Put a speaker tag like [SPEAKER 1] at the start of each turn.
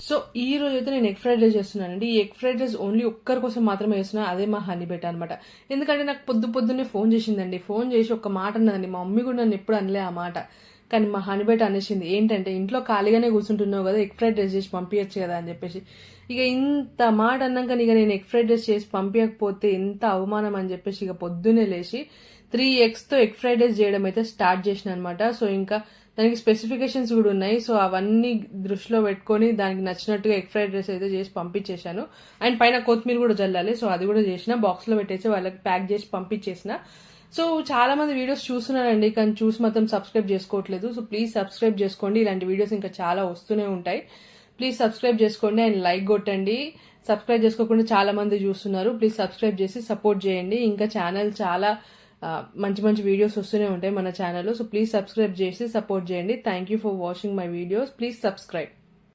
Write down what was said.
[SPEAKER 1] So ఈ రోజు అయితే నేను ఎగ్ ఫ్రైడ్ రైస్ చేస్తున్నానండి. ఈ ఎగ్ ఫ్రైడ్ రైస్ ఓన్లీ ఒక్కరి కోసం మాత్రమే చేస్తున్నా, అదే మా హనీ బెట్ అనమాట. ఎందుకంటే నాకు పొద్దున్నే ఫోన్ చేసిందండి. ఫోన్ చేసి ఒక మాట అన్నదండి. మా మమ్మీ కూడా నన్ను ఎప్పుడు అనలే ఆ మాట, కానీ మా హనీ బెట్ అనేసింది. ఏంటంటే ఇంట్లో ఖాళీగానే కూర్చుంటున్నావు కదా, ఎగ్ ఫ్రైడ్ రైస్ చేసి పంపించచ్చు కదా అని చెప్పేసి. ఇక ఇంత మాట అన్నాక ఇక నేను ఎగ్ ఫ్రైడ్ రైస్ చేసి పంపించకపోతే ఎంత అవమానం అని చెప్పేసి ఇక పొద్దున్నే లేచి 3 eggsతో ఎగ్ ఫ్రైడ్ రైస్ చేయడం అయితే స్టార్ట్ చేసిన అనమాట. సో ఇంకా దానికి స్పెసిఫికేషన్స్ కూడా ఉన్నాయి. సో అవన్నీ దృష్టిలో పెట్టుకొని దానికి నచ్చినట్టుగా ఎగ్ ఫ్రైడ్ రైస్ అయితే చేసి పంపించేశాను. అండ్ పైన కొత్తిమీర కూడా జల్లాలి. సో అది కూడా చేసిన, బాక్స్ లో పెట్టేసి వాళ్ళకి ప్యాక్ చేసి పంపించేసిన. సో చాలా మంది వీడియోస్ చూస్తున్నానండి, కానీ చూసి మాత్రం సబ్స్క్రైబ్ చేసుకోవట్లేదు. సో ప్లీజ్ సబ్స్క్రైబ్ చేసుకోండి, ఇలాంటి వీడియోస్ ఇంకా చాలా వస్తూనే ఉంటాయి. ప్లీజ్ సబ్స్క్రైబ్ చేసుకోండి అండ్ లైక్ కొట్టండి. సబ్స్క్రైబ్ చేసుకోకుండా చాలా మంది చూస్తున్నారు. ప్లీజ్ సబ్స్క్రైబ్ చేసి సపోర్ట్ చేయండి. ఇంకా ఛానల్ చాలా మంచి మంచి వీడియోస్ వస్తూనే ఉంటాయి మన ఛానల్లో. సో ప్లీజ్ సబ్స్క్రైబ్ చేసి సపోర్ట్ చేయండి. Thank you for watching my videos. Please subscribe.